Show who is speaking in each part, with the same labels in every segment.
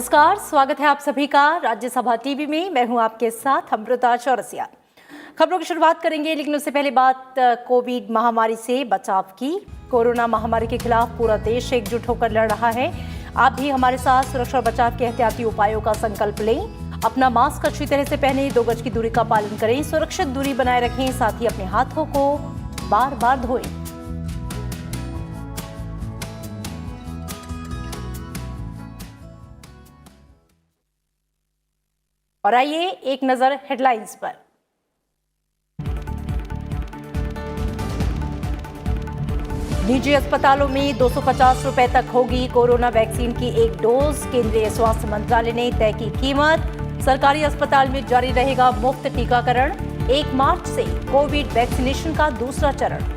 Speaker 1: नमस्कार, स्वागत है आप सभी का राज्यसभा टीवी में। मैं हूं आपके साथ अमृता चौरसिया। खबरों की शुरुआत करेंगे, लेकिन उससे पहले बात कोविड महामारी से बचाव की। कोरोना महामारी के खिलाफ पूरा देश एकजुट होकर लड़ रहा है। आप भी हमारे साथ सुरक्षा और बचाव के एहतियाती उपायों का संकल्प लें। अपना मास्क अच्छी तरह से पहने, 2 गज की दूरी का पालन करें, सुरक्षित दूरी बनाए रखें, साथ ही अपने हाथों को बार बार धोएं। और आइए एक नजर हेडलाइंस पर। निजी अस्पतालों में 250 रुपए तक होगी कोरोना वैक्सीन की एक डोज। केंद्रीय स्वास्थ्य मंत्रालय ने तय की कीमत। सरकारी अस्पताल में जारी रहेगा मुफ्त टीकाकरण। 1 मार्च से कोविड वैक्सीनेशन का दूसरा चरण।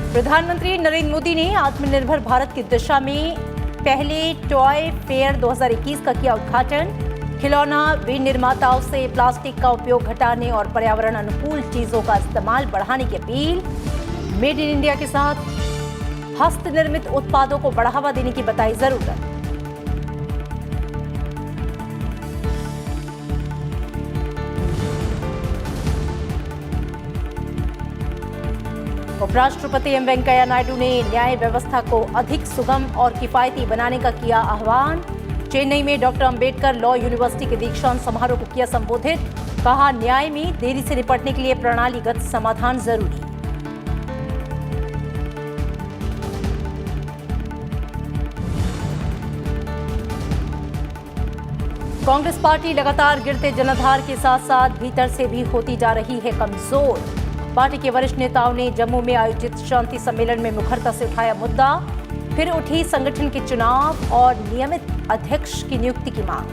Speaker 1: प्रधानमंत्री नरेंद्र मोदी ने आत्मनिर्भर भारत की दिशा में पहले टॉय फेयर 2021 का किया उद्घाटन। खिलौना विनिर्माताओं से प्लास्टिक का उपयोग घटाने और पर्यावरण अनुकूल चीजों का इस्तेमाल बढ़ाने की अपील। मेड इन इंडिया के साथ हस्तनिर्मित उत्पादों को बढ़ावा देने की बताई जरूरत। उपराष्ट्रपति एम वेंकैया नायडू ने न्याय व्यवस्था को अधिक सुगम और किफायती बनाने का किया आह्वान। चेन्नई में डॉक्टर अंबेडकर लॉ यूनिवर्सिटी के दीक्षांत समारोह को किया संबोधित। कहा, न्याय में देरी से निपटने के लिए प्रणालीगत समाधान जरूरी। कांग्रेस पार्टी लगातार गिरते जनाधार के साथ साथ भीतर से भी होती जा रही है कमजोर। पार्टी के वरिष्ठ नेताओं ने जम्मू में आयोजित शांति सम्मेलन में मुखरता से उठाया मुद्दा। फिर उठी संगठन के चुनाव और नियमित अध्यक्ष की नियुक्ति की मांग।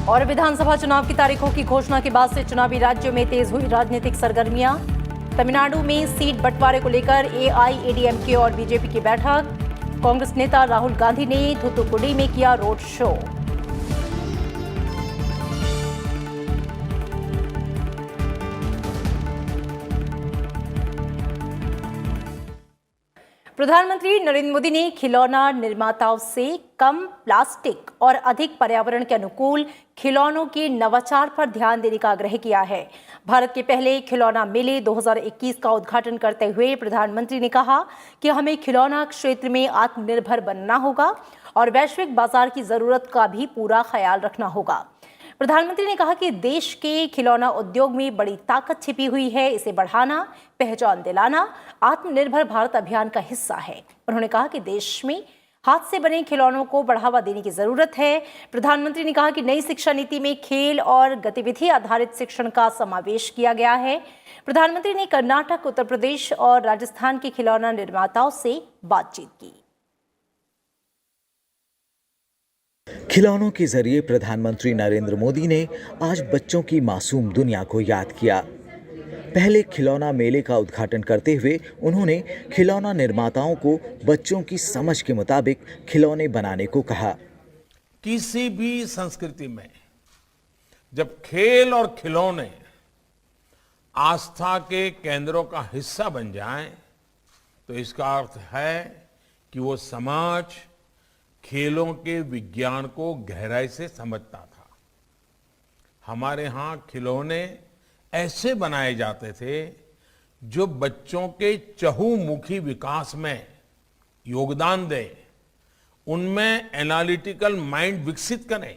Speaker 1: और विधानसभा चुनाव की तारीखों की घोषणा के बाद से चुनावी राज्यों में तेज हुई राजनीतिक सरगर्मियां। तमिलनाडु में सीट बंटवारे को लेकर एआईएडीएमके और बीजेपी की बैठक। कांग्रेस नेता राहुल गांधी ने थूथुकुडी में किया रोड शो। प्रधानमंत्री नरेंद्र मोदी ने खिलौना निर्माताओं से कम प्लास्टिक और अधिक पर्यावरण के अनुकूल खिलौनों के नवाचार पर ध्यान देने का आग्रह किया है। भारत के पहले खिलौना मेले 2021 का उद्घाटन करते हुए प्रधानमंत्री ने कहा कि हमें खिलौना क्षेत्र में आत्मनिर्भर बनना होगा और वैश्विक बाजार की जरूरत का भी पूरा ख्याल रखना होगा। प्रधानमंत्री ने कहा कि देश के खिलौना उद्योग में बड़ी ताकत छिपी हुई है। इसे बढ़ाना, पहचान दिलाना आत्मनिर्भर भारत अभियान का हिस्सा है। उन्होंने कहा कि देश में हाथ से बने खिलौनों को बढ़ावा देने की जरूरत है। प्रधानमंत्री ने कहा कि नई शिक्षा नीति में खेल और गतिविधि आधारित शिक्षण का समावेश किया गया है। प्रधानमंत्री ने कर्नाटक, उत्तर प्रदेश और राजस्थान के खिलौना निर्माताओं से बातचीत की।
Speaker 2: खिलौनों के जरिए प्रधानमंत्री नरेंद्र मोदी ने आज बच्चों की मासूम दुनिया को याद किया। पहले खिलौना मेले का उद्घाटन करते हुए उन्होंने खिलौना निर्माताओं को बच्चों की समझ के मुताबिक खिलौने बनाने को कहा।
Speaker 3: किसी भी संस्कृति में जब खेल और खिलौने आस्था के केंद्रों का हिस्सा बन जाएं, तो इसका अर्थ है कि वो समाज खेलों के विज्ञान को गहराई से समझता था। हमारे यहाँ खिलौने ऐसे बनाए जाते थे जो बच्चों के चहुमुखी विकास में योगदान दें, उनमें एनालिटिकल माइंड विकसित करें।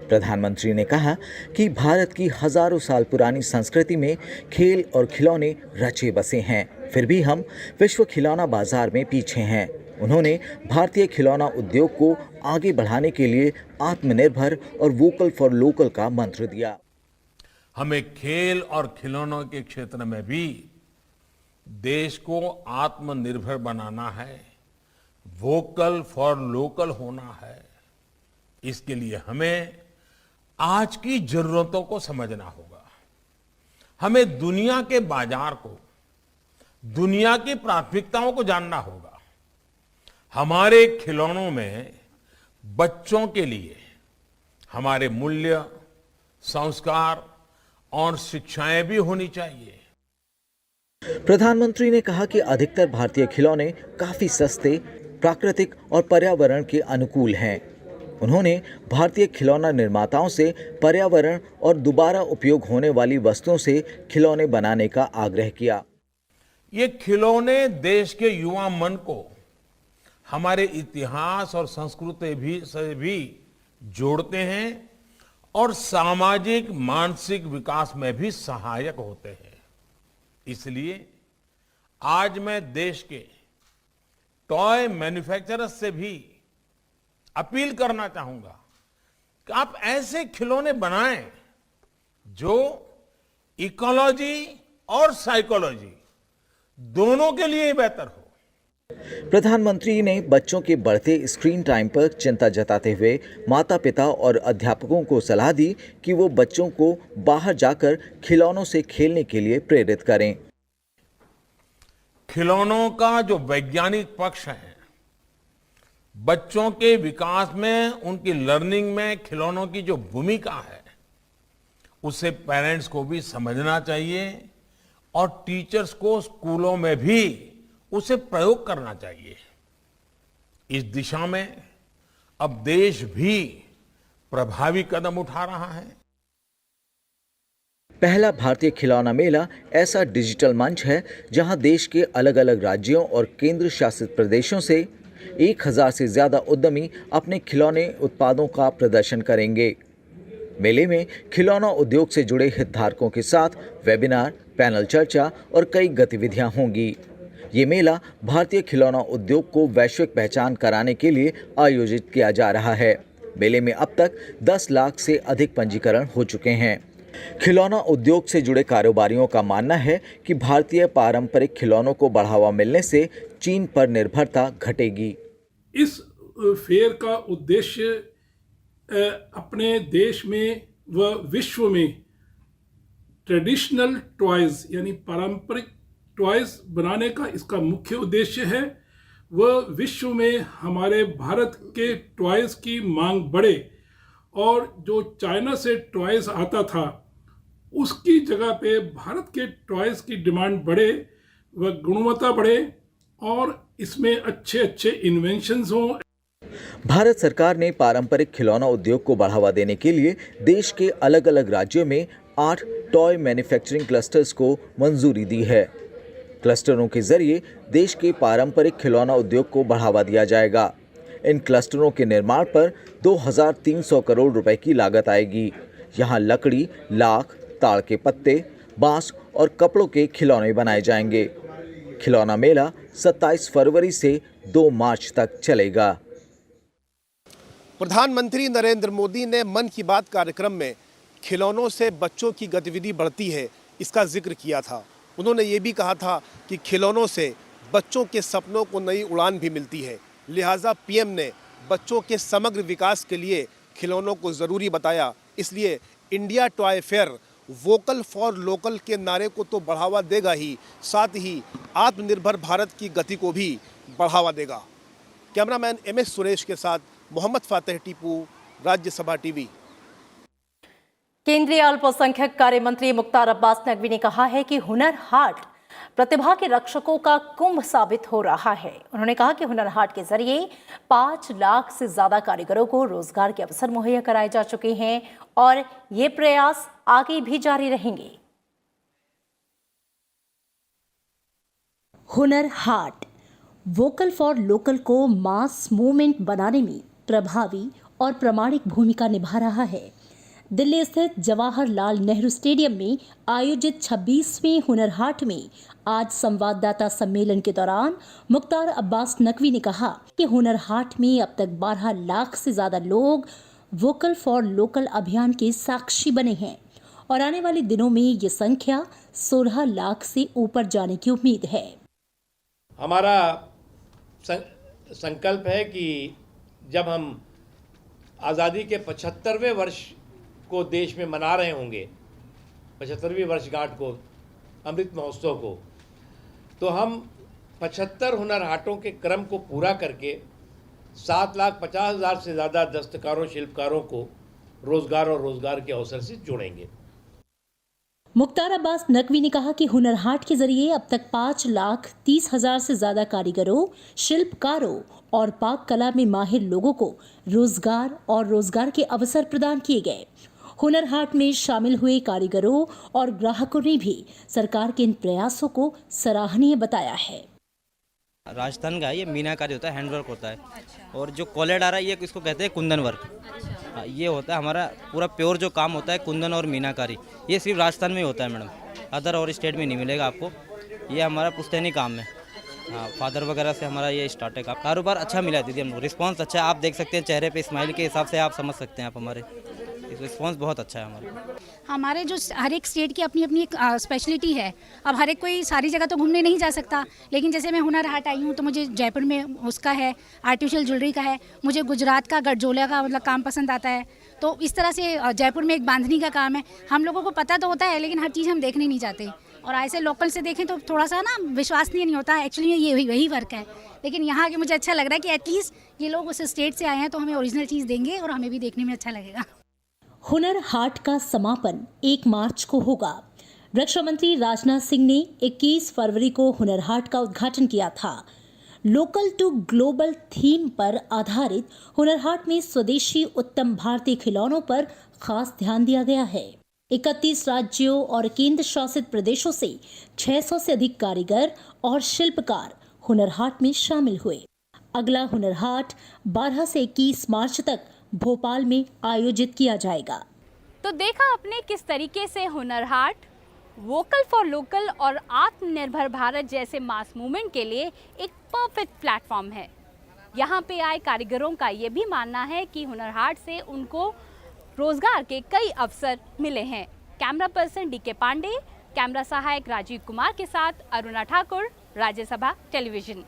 Speaker 2: प्रधानमंत्री ने कहा कि भारत की हजारों साल पुरानी संस्कृति में खेल और खिलौने रचे बसे हैं, फिर भी हम विश्व खिलौना बाजार में पीछे हैं। उन्होंने भारतीय खिलौना उद्योग को आगे बढ़ाने के लिए आत्मनिर्भर और वोकल फॉर लोकल का मंत्र दिया।
Speaker 3: हमें खेल और खिलौनों के क्षेत्र में भी देश को आत्मनिर्भर बनाना है, वोकल फॉर लोकल होना है। इसके लिए हमें आज की जरूरतों को समझना होगा। हमें दुनिया के बाजार को, दुनिया की प्राथमिकताओं को जानना होगा। हमारे खिलौनों में बच्चों के लिए हमारे मूल्य, संस्कार और शिक्षाएं भी होनी चाहिए।
Speaker 2: प्रधानमंत्री ने कहा कि अधिकतर भारतीय खिलौने काफी सस्ते, प्राकृतिक और पर्यावरण के अनुकूल हैं। उन्होंने भारतीय खिलौना निर्माताओं से पर्यावरण और दोबारा उपयोग होने वाली वस्तुओं से खिलौने बनाने का आग्रह किया।
Speaker 3: ये खिलौने देश के युवा मन को हमारे इतिहास और संस्कृति से भी जोड़ते हैं और सामाजिक मानसिक विकास में भी सहायक होते हैं। इसलिए आज मैं देश के टॉय मैन्युफैक्चरर्स से भी अपील करना चाहूंगा कि आप ऐसे खिलौने बनाएं जो इकोलॉजी और साइकोलॉजी दोनों के लिए बेहतर हो।
Speaker 2: प्रधानमंत्री ने बच्चों के बढ़ते स्क्रीन टाइम पर चिंता जताते हुए माता-पिता और अध्यापकों को सलाह दी कि वो बच्चों को बाहर जाकर खिलौनों से खेलने के लिए प्रेरित करें।
Speaker 3: खिलौनों का जो वैज्ञानिक पक्ष है, बच्चों के विकास में, उनकी लर्निंग में खिलौनों की जो भूमिका है, उसे पेरेंट्स को भी समझना चाहिए और टीचर्स को स्कूलों में भी उसे प्रयोग करना चाहिए। इस दिशा में अब देश भी प्रभावी कदम उठा रहा है।
Speaker 2: पहला भारतीय खिलौना मेला ऐसा डिजिटल मंच है जहां देश के अलग-अलग राज्यों और केंद्र शासित प्रदेशों से 1000 से ज्यादा उद्यमी अपने खिलौने उत्पादों का प्रदर्शन करेंगे। मेले में खिलौना उद्योग से जुड़े हितधारकों के साथ वेबिनार, पैनल चर्चा और कई गतिविधियां होंगी। ये मेला भारतीय खिलौना उद्योग को वैश्विक पहचान कराने के लिए आयोजित किया जा रहा है। मेले में अब तक 10 लाख से अधिक पंजीकरण हो चुके हैं। खिलौना उद्योग से जुड़े कारोबारियों का मानना है कि भारतीय पारंपरिक खिलौनों को बढ़ावा मिलने से चीन पर निर्भरता घटेगी।
Speaker 4: इस फेयर का उद्देश्य अपने देश में व विश्व में ट्रेडिशनल टॉयज यानी पारंपरिक टॉयज बनाने का इसका मुख्य उद्देश्य है। वह विश्व में हमारे भारत के टॉयज की मांग बढ़े और जो चाइना से टॉयज आता था उसकी जगह पे भारत के टॉयज की डिमांड बढ़े, वह गुणवत्ता बढ़े और इसमें अच्छे अच्छे इन्वेंशंस हों।
Speaker 2: भारत सरकार ने पारंपरिक खिलौना उद्योग को बढ़ावा देने के लिए देश के अलग-अलग राज्यों में 8 टॉय मैन्युफैक्चरिंग क्लस्टर्स को मंजूरी दी है। क्लस्टरों के जरिए देश के पारंपरिक खिलौना उद्योग को बढ़ावा दिया जाएगा। इन क्लस्टरों के निर्माण पर 2300 करोड़ रुपए की लागत आएगी। यहाँ लकड़ी, लाख, ताड़ के पत्ते, बांस और कपड़ों के खिलौने बनाए जाएंगे। खिलौना मेला 27 फरवरी से 2 मार्च तक चलेगा।
Speaker 5: प्रधानमंत्री नरेंद्र मोदी ने मन की बात कार्यक्रम में खिलौनों से बच्चों की गतिविधि बढ़ती है, इसका जिक्र किया था। उन्होंने ये भी कहा था कि खिलौनों से बच्चों के सपनों को नई उड़ान भी मिलती है। लिहाजा पीएम ने बच्चों के समग्र विकास के लिए खिलौनों को ज़रूरी बताया। इसलिए India toy fair vocal for local के नारे को तो बढ़ावा देगा ही, साथ ही आत्मनिर्भर भारत की गति को भी बढ़ावा देगा। कैमरामैन MS सुरेश के साथ मोहम्मद फातेह टीपू, राज्यसभा टीवी।
Speaker 1: केंद्रीय अल्पसंख्यक कार्य मंत्री मुख्तार अब्बास नकवी ने कहा है कि हुनर हाट प्रतिभा के रक्षकों का कुंभ साबित हो रहा है। उन्होंने कहा कि हुनर हाट के जरिए 5 लाख से ज्यादा कारीगरों को रोजगार के अवसर मुहैया कराए जा चुके हैं और ये प्रयास आगे भी जारी रहेंगे। Hunar Haat vocal for local को मास मूवमेंट बनाने में प्रभावी और प्रामाणिक भूमिका निभा रहा है। दिल्ली स्थित जवाहरलाल नेहरू स्टेडियम में आयोजित 26वें हुनर हाट में आज संवाददाता सम्मेलन के दौरान मुख्तार अब्बास नकवी ने कहा कि हुनर हाट में अब तक 12 लाख से ज्यादा लोग वोकल फॉर लोकल अभियान के साक्षी बने हैं और आने वाले दिनों में ये संख्या 16 लाख से ऊपर जाने की उम्मीद है।
Speaker 6: हमारा संकल्प है कि जब हम आज़ादी के 75वें वर्ष को देश में मना रहे होंगे, 75वीं वर्षगांठ को, अमृत महोत्सव को, तो हम 75 हुनर हाटों के क्रम को पूरा करके 7,50,000 से ज़्यादा दस्तकारों शिल्पकारों को रोजगार और रोजगार के अवसर से जोड़ेंगे।
Speaker 1: मुख्तार अब्बास नकवी ने कहा कि हुनर हाट के जरिए अब तक 5,30,000 से ज्यादा कारीगरों, शिल्पकारों और पाक कला में माहिर लोगों को रोजगार के अवसर प्रदान किए गए। हुनर हाट में शामिल हुए कारीगरों और ग्राहकों ने भी सरकार के इन प्रयासों को सराहनीय बताया है।
Speaker 7: राजस्थान का ये मीनाकारी होता है, हैंडवर्क होता है। और जो कॉलेड आ रहा है ये इसको कहते हैं कुंदन वर्क। ये होता है हमारा पूरा प्योर जो काम होता है कुंदन और मीनाकारी, ये सिर्फ राजस्थान में ही होता है मैडम, अदर और स्टेट में नहीं मिलेगा आपको। ये हमारा पुश्तैनी काम है। हाँ, फादर वगैरह से हमारा ये स्टार्ट है। कारोबार अच्छा मिला है दीदी, हम रिस्पांस अच्छा है। आप देख सकते हैं चेहरे पे स्माइल के हिसाब से आप समझ सकते हैं आप हमारे रिस्पांस बहुत अच्छा है
Speaker 8: हमारे जो हर एक स्टेट की अपनी अपनी एक स्पेशलिटी है। अब हर एक कोई सारी जगह तो घूमने नहीं जा सकता, लेकिन जैसे मैं हुनर हाट आई हूँ तो मुझे जयपुर में उसका है, आर्टिफिशियल ज्वेलरी का है, मुझे गुजरात का गठजोला का मतलब काम पसंद आता है। तो इस तरह से जयपुर में एक बांधनी का काम है। हम लोगों को पता तो होता है लेकिन हर चीज़ हम देखने नहीं जाते, और ऐसे लोकल से देखें तो थोड़ा सा ना विश्वसनीय नहीं होता। एक्चुअली ये वही वर्क है, लेकिन यहाँ के मुझे अच्छा लग रहा है कि एटलीस्ट ये लोग उस स्टेट से आए हैं तो हमें ओरिजिनल चीज़ देंगे और हमें भी देखने में अच्छा लगेगा।
Speaker 1: हुनर हाट का समापन 1 मार्च को होगा। रक्षा मंत्री राजनाथ सिंह ने 21 फरवरी को हुनर हाट का उद्घाटन किया था। लोकल टू ग्लोबल थीम पर आधारित हुनर हाट में स्वदेशी उत्तम भारतीय खिलौनों पर खास ध्यान दिया गया है। 31 राज्यों और केंद्र शासित प्रदेशों से 600 से अधिक कारीगर और शिल्पकार हुनर हाट में शामिल हुए। अगला हुनर हाट 12 से 21 मार्च तक भोपाल में आयोजित किया जाएगा।
Speaker 9: तो देखा आपने किस तरीके से Hunar Haat vocal for local और आत्मनिर्भर भारत जैसे मास मूवमेंट के लिए एक परफेक्ट प्लेटफॉर्म है। यहाँ पे आए कारीगरों का ये भी मानना है कि हुनर हाट से उनको रोजगार के कई अवसर मिले हैं। Camera person DK Pandey, camera सहायक राजीव कुमार के साथ अरुणा ठाकुर, राज्यसभा टेलीविजन।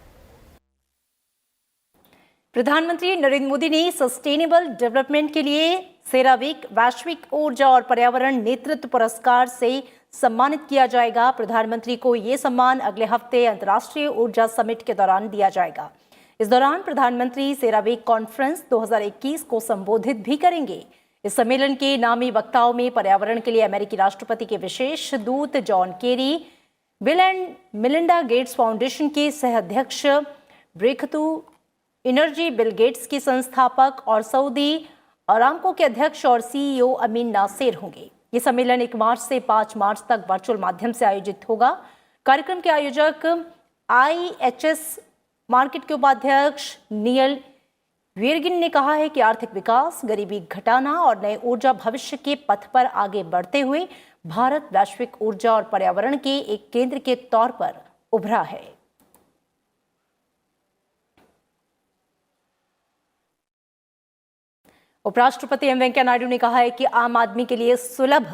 Speaker 1: प्रधानमंत्री नरेंद्र मोदी ने सस्टेनेबल डेवलपमेंट के लिए सेरावीक वैश्विक ऊर्जा और पर्यावरण नेतृत्व पुरस्कार से सम्मानित किया जाएगा। प्रधानमंत्री को ये सम्मान अगले हफ्ते अंतर्राष्ट्रीय ऊर्जा समिट के दौरान दिया जाएगा। इस दौरान प्रधानमंत्री सेरावीक कॉन्फ्रेंस 2021 को संबोधित भी करेंगे। इस सम्मेलन के नामी वक्ताओं में पर्यावरण के लिए अमेरिकी राष्ट्रपति के विशेष दूत John Kerry, bill and Melinda Gates foundation के सह अध्यक्ष ब्रेकथ्रू एनर्जी बिल गेट्स के संस्थापक और सऊदी अरामको के अध्यक्ष और CEO अमीन नासेर होंगे। ये सम्मेलन 1 मार्च से 5 मार्च तक वर्चुअल माध्यम से आयोजित होगा। कार्यक्रम के आयोजक IHS मार्केट के उपाध्यक्ष नील वीरगिन ने कहा है कि आर्थिक विकास, गरीबी घटाना और नए ऊर्जा भविष्य के पथ पर आगे बढ़ते हुए भारत वैश्विक ऊर्जा और पर्यावरण के एक केंद्र के तौर पर उभरा है। उपराष्ट्रपति एम वेंकैया नायडू ने कहा है कि आम आदमी के लिए सुलभ,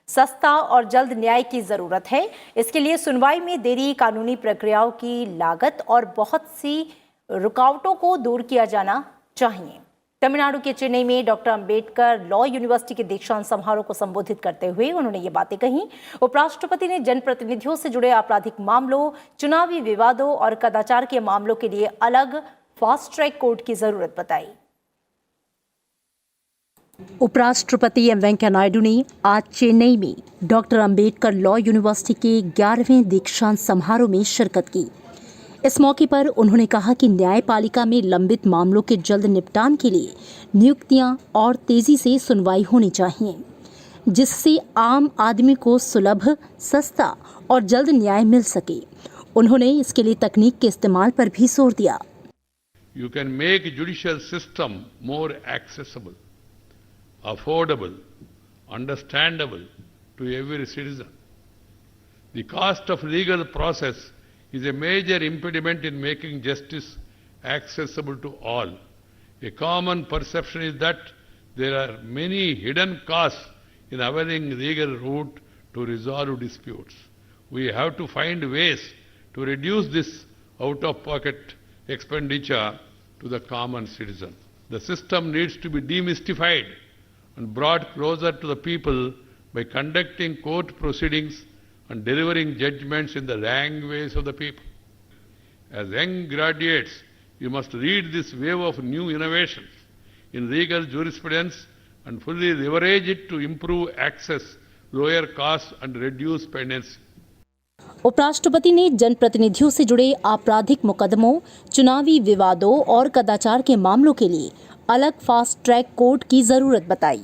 Speaker 1: सस्ता और जल्द न्याय की जरूरत है। इसके लिए सुनवाई में देरी, कानूनी प्रक्रियाओं की लागत और बहुत सी रुकावटों को दूर किया जाना चाहिए। तमिलनाडु के चेन्नई में डॉक्टर अंबेडकर लॉ यूनिवर्सिटी के दीक्षांत समारोह को संबोधित करते हुए उन्होंने ये बातें कही। उपराष्ट्रपति ने जनप्रतिनिधियों से जुड़े आपराधिक मामलों, चुनावी विवादों और कदाचार के मामलों के लिए अलग फास्ट ट्रैक कोर्ट की जरूरत बताई। उपराष्ट्रपति एम वेंकैया नायडू ने आज चेन्नई में डॉक्टर अंबेडकर लॉ यूनिवर्सिटी के 11वें दीक्षांत समारोह में शिरकत की। इस मौके पर उन्होंने कहा कि न्यायपालिका में लंबित मामलों के जल्द निपटान के लिए नियुक्तियां और तेजी से सुनवाई होनी चाहिए, जिससे आम आदमी को सुलभ, सस्ता और जल्द न्याय मिल सके। उन्होंने इसके लिए तकनीक के इस्तेमाल पर भी जोर दिया।
Speaker 10: You can make judicial system more accessible, affordable, understandable to every citizen. The cost of legal process is a major impediment in making justice accessible to all. A common perception is that there are many hidden costs in availing legal route to resolve disputes. We have to find ways to reduce this out-of-pocket expenditure to the common citizen. The system needs to be demystified and brought closer to the people by conducting court proceedings and delivering judgments in the language of the people. As young graduates, you must lead this wave of new innovations in legal jurisprudence and fully leverage it to improve access, lower costs and reduce penalties.
Speaker 1: उपराष्ट्रपति ने जनप्रतिनिधियों से जुड़े आपराधिक मुकदमों, चुनावी विवादों और कदाचार के मामलों के लिए अलग फास्ट ट्रैक कोर्ट की जरूरत बताई।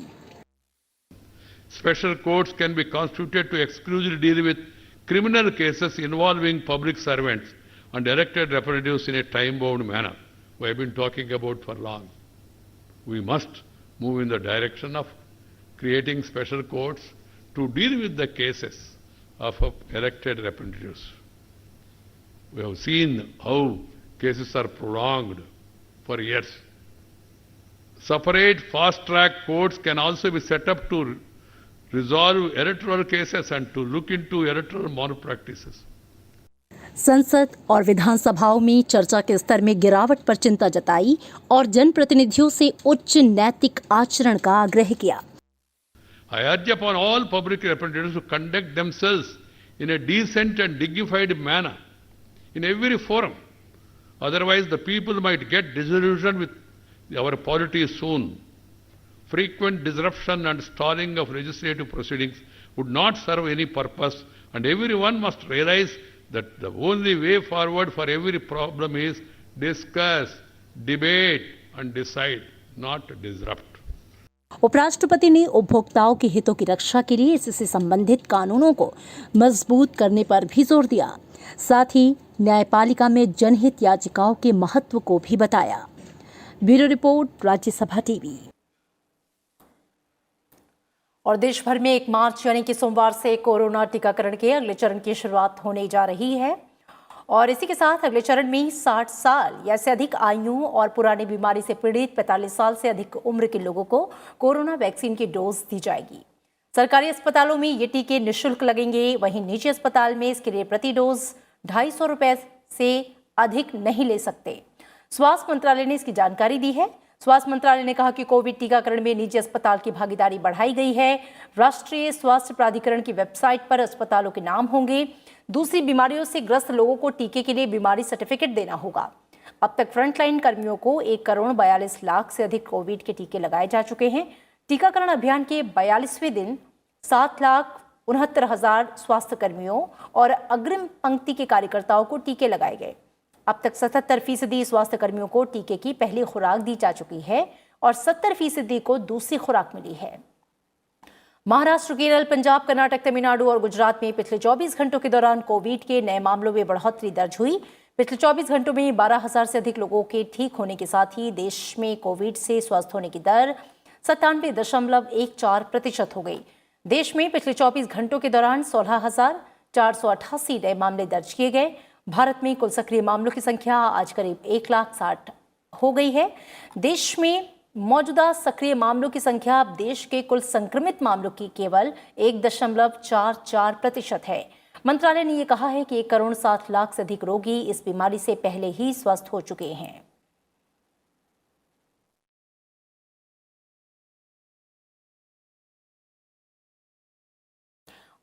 Speaker 10: Special courts can be constituted to exclusively deal with criminal cases involving public servants and elected representatives in a time-bound manner. We have been talking about for long. We must move in the direction of creating special courts to deal with the cases of elected representatives. We have seen how cases are prolonged for years. Separate fast-track courts can also be set up to resolve electoral cases and to look into electoral malpractices.
Speaker 1: संसद और विधानसभाओं में चर्चा के स्तर में गिरावट पर चिंता जताई और जनप्रतिनिधियों से उच्च नैतिक आचरण का आग्रह किया।
Speaker 10: I urge upon all public representatives to conduct themselves in a decent and dignified manner in every forum. Otherwise, the people might get disillusioned with our polity soon. Frequent disruption and stalling of legislative proceedings would not serve any purpose, and everyone must realize that the only way forward for every problem is discuss, debate and decide, not disrupt.
Speaker 1: उपराष्ट्रपति ने उपभोक्ताओं के हितों की रक्षा के लिए इससे संबंधित कानूनों को मजबूत करने पर भी जोर दिया। साथ ही न्यायपालिका में जनहित याचिकाओं के महत्व को भी बताया। Bureau report, Rajya Sabha TV. और देश भर में 1 मार्च यानी कि सोमवार से कोरोना टीकाकरण के अगले चरण की शुरुआत होने जा रही है और इसी के साथ अगले चरण में 60 साल या से अधिक आयु और पुरानी बीमारी से पीड़ित 45 साल से अधिक उम्र के लोगों को कोरोना वैक्सीन की डोज दी जाएगी। सरकारी अस्पतालों में ये टीके निःशुल्क लगेंगे, वहीं निजी अस्पताल में इसके लिए प्रति डोज 250 रुपए से अधिक नहीं ले सकते। स्वास्थ्य मंत्रालय ने इसकी जानकारी दी है। स्वास्थ्य मंत्रालय ने कहा कि कोविड टीकाकरण में निजी अस्पताल की भागीदारी बढ़ाई गई है। राष्ट्रीय स्वास्थ्य प्राधिकरण की वेबसाइट पर अस्पतालों के नाम होंगे। दूसरी बीमारियों से ग्रस्त लोगों को टीके के लिए बीमारी सर्टिफिकेट देना होगा। अब तक फ्रंटलाइन कर्मियों को 1,42,00,000 से अधिक कोविड के टीके लगाए जा चुके हैं। टीकाकरण अभियान के 42वें दिन 7,69,000 स्वास्थ्य कर्मियों और अग्रिम पंक्ति के कार्यकर्ताओं को टीके लगाए गए। अब तक 77% स्वास्थ्य कर्मियों को टीके की पहली खुराक दी जा चुकी है और 70% को दूसरी खुराक मिली है। महाराष्ट्र, केरल, पंजाब, कर्नाटक, तमिलनाडु और गुजरात में पिछले 24 घंटों के दौरान कोविड के नए मामलों में बढ़ोतरी दर्ज हुई। पिछले 24 घंटों में 12,000 से अधिक लोगों के ठीक होने के साथ ही देश में कोविड से स्वस्थ होने की दर 97.14% हो गई। देश में पिछले 24 घंटों के दौरान 16,488 नए मामले दर्ज किए गए। भारत में कुल सक्रिय मामलों की संख्या आज करीब 1,60,000 हो गई है। देश में मौजूदा सक्रिय मामलों की संख्या अब देश के कुल संक्रमित मामलों की केवल 1.44% है। मंत्रालय ने यह कहा है कि 1,60,00,000 से अधिक रोगी इस बीमारी से पहले ही स्वस्थ हो चुके हैं।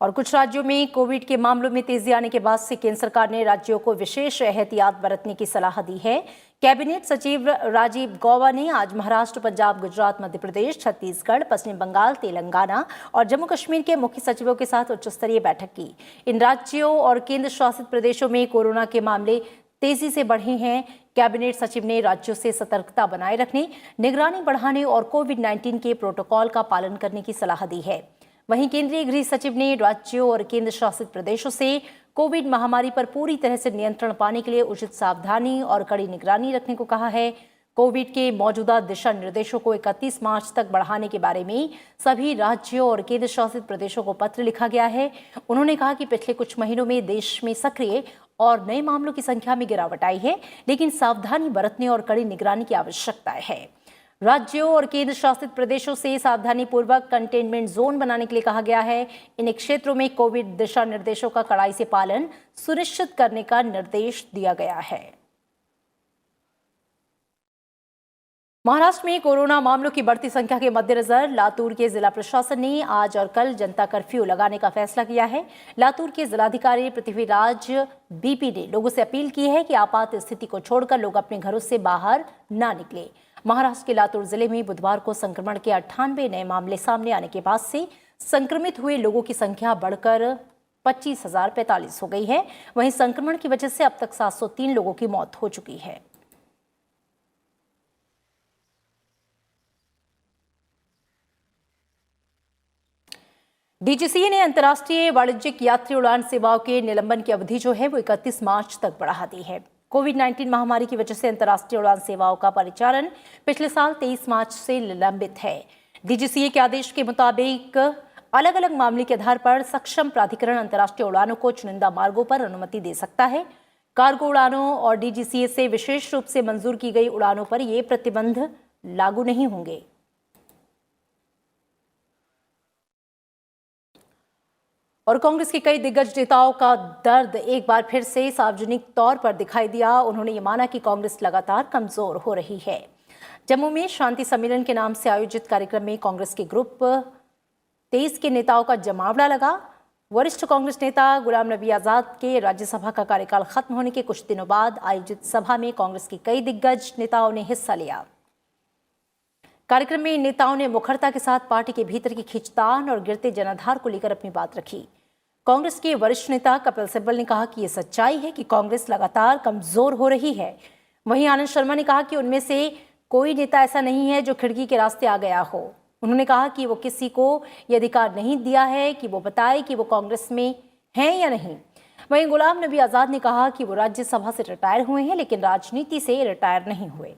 Speaker 1: और कुछ राज्यों में कोविड के मामलों में तेजी आने के बाद से केंद्र सरकार ने राज्यों को विशेष एहतियात बरतने की सलाह दी है। कैबिनेट सचिव राजीव गौबा ने आज महाराष्ट्र, पंजाब, गुजरात, मध्य प्रदेश, छत्तीसगढ़, पश्चिम बंगाल, तेलंगाना और जम्मू कश्मीर के मुख्य सचिवों के साथ उच्च स्तरीय बैठक की। इन राज्यों और केंद्र शासित प्रदेशों में कोरोना के मामले तेजी से बढ़े हैं। कैबिनेट सचिव ने राज्यों से सतर्कता बनाए रखने, निगरानी बढ़ाने और कोविड-19 के प्रोटोकॉल का पालन करने की सलाह दी है। वहीं केंद्रीय गृह सचिव ने राज्यों और केंद्र शासित प्रदेशों से कोविड महामारी पर पूरी तरह से नियंत्रण पाने के लिए उचित सावधानी और कड़ी निगरानी रखने को कहा है। कोविड के मौजूदा दिशा निर्देशों को 31 मार्च तक बढ़ाने के बारे में सभी राज्यों और केंद्र शासित प्रदेशों को पत्र लिखा गया है। उन्होंने कहा कि पिछले कुछ महीनों में देश में सक्रिय और नए मामलों की संख्या में गिरावट आई है, लेकिन सावधानी बरतने और कड़ी निगरानी की आवश्यकता है। राज्यों और केंद्र शासित प्रदेशों से सावधानी पूर्वक कंटेनमेंट जोन बनाने के लिए कहा गया है। इन क्षेत्रों में कोविड दिशा निर्देशों का कड़ाई से पालन सुनिश्चित करने का निर्देश दिया गया है। महाराष्ट्र में कोरोना मामलों की बढ़ती संख्या के मद्देनजर लातूर के जिला प्रशासन ने आज और कल जनता कर्फ्यू लगाने का फैसला किया है। लातूर के जिलाधिकारी पृथ्वीराज बीपी ने लोगों से अपील की है कि आपात स्थिति को छोड़कर लोग अपने घरों से बाहर ना निकले। महाराष्ट्र के लातूर जिले में बुधवार को संक्रमण के 98 नए मामले सामने आने के बाद से संक्रमित हुए लोगों की संख्या बढ़कर 25,045 हो गई है। वहीं संक्रमण की वजह से अब तक 703 लोगों की मौत हो चुकी है। डीजीसीए ने अंतर्राष्ट्रीय वाणिज्यिक यात्री उड़ान सेवाओं के निलंबन की अवधि जो है वो 31 मार्च तक बढ़ा दी है। कोविड-19 महामारी की वजह से अंतर्राष्ट्रीय उड़ान सेवाओं का परिचालन पिछले साल 23 मार्च से निलंबित है। डीजीसीए के आदेश के मुताबिक अलग अलग मामले के आधार पर सक्षम प्राधिकरण अंतर्राष्ट्रीय उड़ानों को चुनिंदा मार्गों पर अनुमति दे सकता है। कार्गो उड़ानों और डीजीसीए से विशेष रूप से मंजूर की गई उड़ानों पर ये प्रतिबंध लागू नहीं होंगे। और कांग्रेस के कई दिग्गज नेताओं का दर्द एक बार फिर से सार्वजनिक तौर पर दिखाई दिया। उन्होंने ये माना कि कांग्रेस लगातार कमजोर हो रही है। जम्मू में शांति सम्मेलन के नाम से आयोजित कार्यक्रम में कांग्रेस के ग्रुप 23 के नेताओं का जमावड़ा लगा। वरिष्ठ कांग्रेस नेता गुलाम नबी आजाद के राज्यसभा का कार्यकाल खत्म होने के कुछ दिनों बाद आयोजित सभा में कांग्रेस के कई दिग्गज नेताओं ने हिस्सा लिया। कार्यक्रम में इन नेताओं ने मुखरता के साथ पार्टी के भीतर की खींचतान और गिरते जनाधार को लेकर अपनी बात रखी। कांग्रेस के वरिष्ठ नेता कपिल सिब्बल ने कहा कि ये सच्चाई है कि कांग्रेस लगातार कमजोर हो रही है। वहीं आनंद शर्मा ने कहा कि उनमें से कोई नेता ऐसा नहीं है जो खिड़की के रास्ते आ गया हो। उन्होंने कहा कि वो किसी को ये अधिकार नहीं दिया है कि वो बताए कि वो कांग्रेस में हैं या नहीं। वहीं गुलाम नबी आजाद ने कहा कि वो राज्यसभा से रिटायर हुए हैं लेकिन राजनीति से रिटायर नहीं हुए।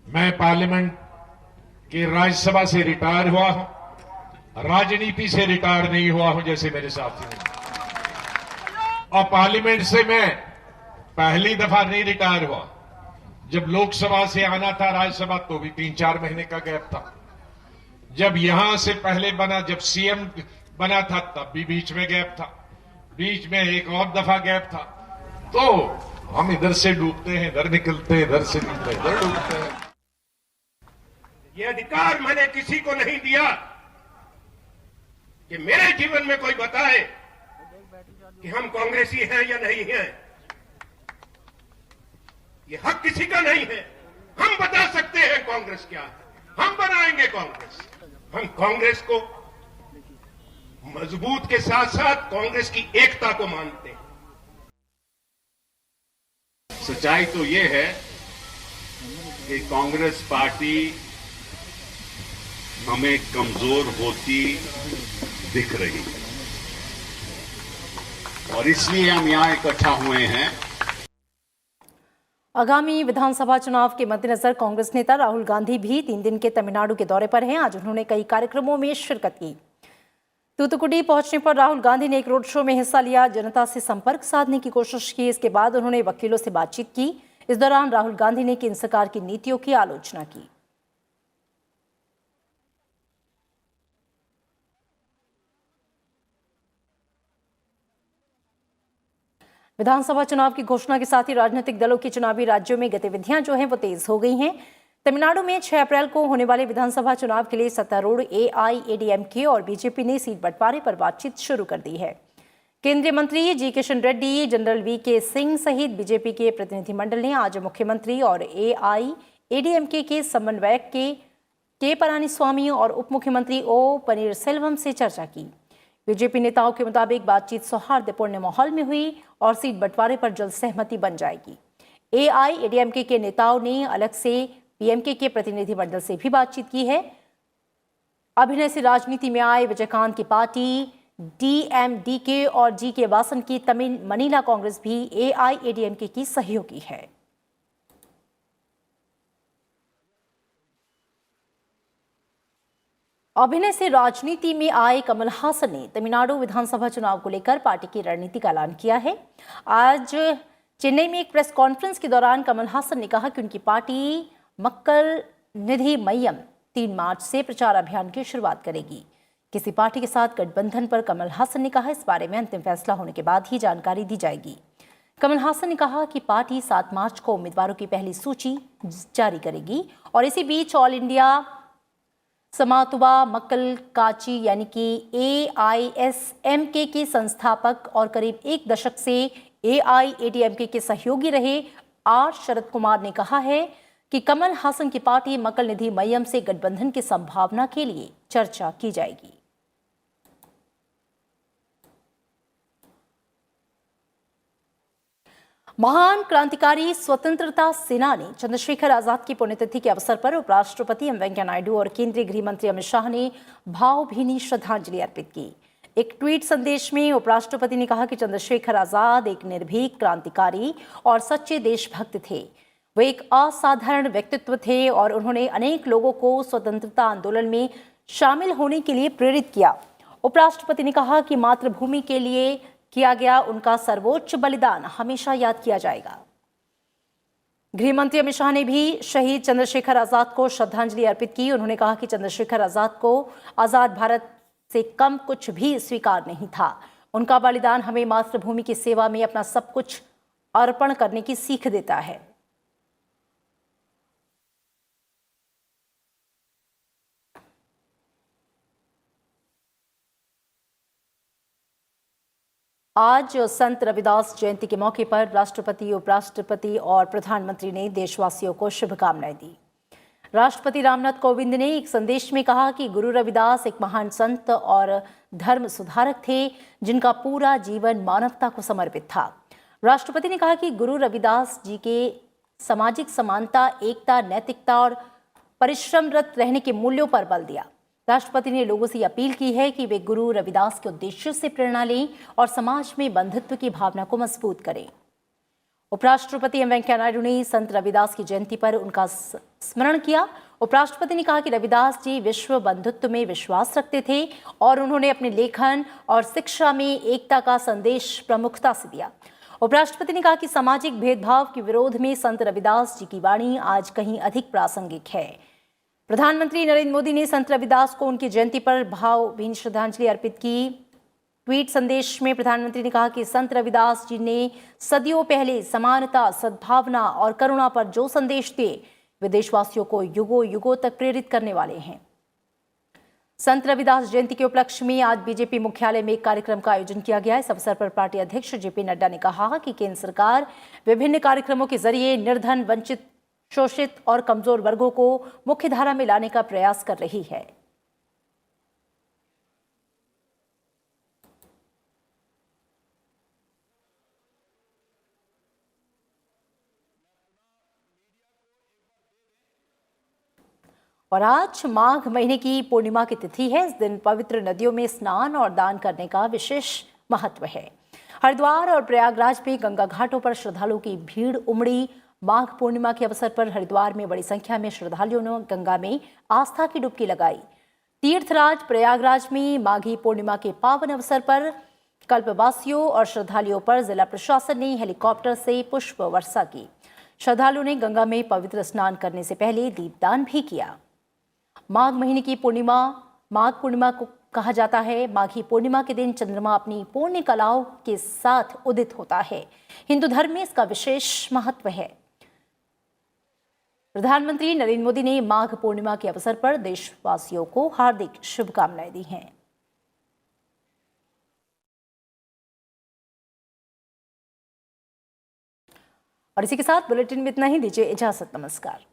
Speaker 11: मैं पार्लियामेंट की राज्यसभा से रिटायर हुआ हूं, राजनीति से रिटायर नहीं हुआ हूं जैसे मेरे साथी ने। और पार्लियामेंट से मैं पहली दफा नहीं रिटायर हुआ। जब लोकसभा से आना था राज्यसभा तो भी 3-4 महीने का गैप था। जब यहां से पहले बना, जब सीएम बना था तब भी बीच में गैप था। बीच में एक और दफा गैप था। तो हम इधर से डूबते हैं, इधर निकलते हैं, इधर से निकलते हैं, इधर डूबते हैं।
Speaker 12: ये अधिकार मैंने किसी को नहीं दिया कि मेरे जीवन में कोई बताए कि हम कांग्रेसी हैं या नहीं हैं। ये हक किसी का नहीं है। हम बता सकते हैं कांग्रेस क्या है, हम बनाएंगे कांग्रेस। हम कांग्रेस को मजबूत के साथ साथ कांग्रेस की एकता को मानते हैं।
Speaker 13: सच्चाई तो ये है कि कांग्रेस पार्टी हमें कमजोर होती दिख रही है और इसलिए हम यहां इकट्ठा हुए हैं।
Speaker 1: आगामी विधानसभा चुनाव के मद्देनजर कांग्रेस नेता राहुल गांधी भी 3 दिन के तमिलनाडु के दौरे पर हैं। आज उन्होंने कई कार्यक्रमों में शिरकत की। तूतुकुड़ी पहुंचने पर राहुल गांधी ने एक रोड शो में हिस्सा लिया, जनता से संपर्क साधने की कोशिश की। इसके बाद उन्होंने वकीलों से बातचीत की। इस दौरान राहुल गांधी ने केंद्र सरकार की नीतियों की आलोचना की। विधानसभा चुनाव की घोषणा के साथ ही राजनीतिक दलों की चुनावी राज्यों में गतिविधियां जो हैं वो तेज हो गई हैं। तमिलनाडु में 6 अप्रैल को होने वाले विधानसभा चुनाव के लिए सत्तारूढ़ AIADMK और बीजेपी ने सीट बंटवारे पर बातचीत शुरू कर दी है। केंद्रीय मंत्री जी किशन रेड्डी, जनरल VK सिंह सहित बीजेपी के प्रतिनिधिमंडल ने आज मुख्यमंत्री और AIADMK के समन्वयक के पलानीस्वामी और उप मुख्यमंत्री O पनीरसेल्वम से चर्चा की। बीजेपी नेताओं के मुताबिक बातचीत सौहार्दपूर्ण माहौल में हुई और सीट बंटवारे पर जल्द सहमति बन जाएगी। AIADMK के नेताओं ने अलग से PMK के प्रतिनिधिमंडल से भी बातचीत की है। अभिनय से राजनीति में आए विजयकांत की पार्टी DMDK और GK वासन की तमिल मनीला कांग्रेस भी AIADMK की सहयोगी है। अभिनय से राजनीति में आए कमल हासन ने तमिलनाडु विधानसभा चुनाव को लेकर पार्टी की रणनीति का ऐलान किया है। आज चेन्नई में एक प्रेस कॉन्फ्रेंस के दौरान कमल हासन ने कहा कि उनकी पार्टी मक्कल निधि मय्यम 3 मार्च से प्रचार अभियान की शुरुआत करेगी। किसी पार्टी के साथ गठबंधन पर कमल हासन ने कहा इस बारे में अंतिम फैसला होने के बाद ही जानकारी दी जाएगी। कमल हासन ने कहा कि पार्टी 7 मार्च को उम्मीदवारों की पहली सूची जारी करेगी और इसी बीच ऑल इंडिया समातुबा मक्कल काची यानी कि AISMK के संस्थापक और करीब 1 दशक से AIADMK के सहयोगी रहे R शरद कुमार ने कहा है कि कमल हासन की पार्टी मक्कल निधि मय्यम से गठबंधन की संभावना के लिए चर्चा की जाएगी। महान क्रांतिकारी स्वतंत्रता सेनानी चंद्रशेखर आजाद की पुण्यतिथि के अवसर पर उपराष्ट्रपति एम वेंकैया नायडू और केंद्रीय गृह मंत्री अमित शाह ने भावभीनी श्रद्धांजलि अर्पित की। एक ट्वीट संदेश में उपराष्ट्रपति ने कहा कि चंद्रशेखर आजाद एक निर्भीक क्रांतिकारी और सच्चे देशभक्त थे। वे एक असाधारण व्यक्तित्व थे और उन्होंने अनेक लोगों को स्वतंत्रता आंदोलन में शामिल होने के लिए प्रेरित किया। उपराष्ट्रपति ने कहा कि मातृभूमि के लिए किया गया उनका सर्वोच्च बलिदान हमेशा याद किया जाएगा। गृह मंत्री अमित शाह ने भी शहीद चंद्रशेखर आजाद को श्रद्धांजलि अर्पित की। उन्होंने कहा कि चंद्रशेखर आजाद को आजाद भारत से कम कुछ भी स्वीकार नहीं था। उनका बलिदान हमें मातृभूमि की सेवा में अपना सब कुछ अर्पण करने की सीख देता है। आज संत रविदास जयंती के मौके पर राष्ट्रपति, उपराष्ट्रपति और प्रधानमंत्री ने देशवासियों को शुभकामनाएं दी। राष्ट्रपति रामनाथ कोविंद ने एक संदेश में कहा कि गुरु रविदास एक महान संत और धर्म सुधारक थे, जिनका पूरा जीवन मानवता को समर्पित था। राष्ट्रपति ने कहा कि गुरु रविदास जी के सामाजिक समानता, एकता, नैतिकता और परिश्रमरत रहने के मूल्यों पर बल दिया। राष्ट्रपति ने लोगों से अपील की है कि वे गुरु रविदास के उद्देश्यों से प्रेरणा लें और समाज में बंधुत्व की भावना को मजबूत करें। उपराष्ट्रपति एम वेंकैया नायडू ने संत रविदास की जयंती पर उनका स्मरण किया। उपराष्ट्रपति ने कहा कि रविदास जी विश्व बंधुत्व में विश्वास रखते थे और उन्होंने अपने लेखन और शिक्षा में एकता का संदेश प्रमुखता से दिया। उपराष्ट्रपति ने कहा कि सामाजिक भेदभाव के विरोध में संत रविदास जी की वाणी आज कहीं अधिक प्रासंगिक है। प्रधानमंत्री नरेंद्र मोदी ने संत रविदास को उनकी जयंती पर भावभीनी श्रद्धांजलि अर्पित की। ट्वीट संदेश में प्रधानमंत्री ने कहा कि संत रविदास जी ने सदियों पहले समानता, सद्भावना और करुणा पर जो संदेश दिए, वे देशवासियों को युगों युगों तक प्रेरित करने वाले हैं। संत रविदास जयंती के उपलक्ष्य में आज बीजेपी मुख्यालय में एक कार्यक्रम का आयोजन किया गया। इस अवसर पर पार्टी अध्यक्ष जेपी नड्डा ने कहा कि केंद्र सरकार विभिन्न कार्यक्रमों के जरिए निर्धन, वंचित, शोषित और कमजोर वर्गों को मुख्यधारा में लाने का प्रयास कर रही है। और आज माघ महीने की पूर्णिमा की तिथि है। इस दिन पवित्र नदियों में स्नान और दान करने का विशेष महत्व है। हरिद्वार और प्रयागराज में गंगा घाटों पर श्रद्धालुओं की भीड़ उमड़ी। माघ पूर्णिमा के अवसर पर हरिद्वार में बड़ी संख्या में श्रद्धालुओं ने गंगा में आस्था की डुबकी लगाई। तीर्थराज प्रयागराज में माघी पूर्णिमा के पावन अवसर पर कल्पवासियों और श्रद्धालुओं पर जिला प्रशासन ने हेलीकॉप्टर से पुष्प वर्षा की। श्रद्धालुओं ने गंगा में पवित्र स्नान करने से पहले दीपदान भी किया। माघ महीने की पूर्णिमा माघ पूर्णिमा को कहा जाता है। माघी पूर्णिमा के दिन चंद्रमा अपनी पूर्ण कलाओं के साथ उदित होता है। हिंदू धर्म में इसका विशेष महत्व है। प्रधानमंत्री नरेंद्र मोदी ने माघ पूर्णिमा के अवसर पर देशवासियों को हार्दिक शुभकामनाएं दी हैं। और इसी के साथ बुलेटिन में इतना ही। दीजिए इजाजत। नमस्कार।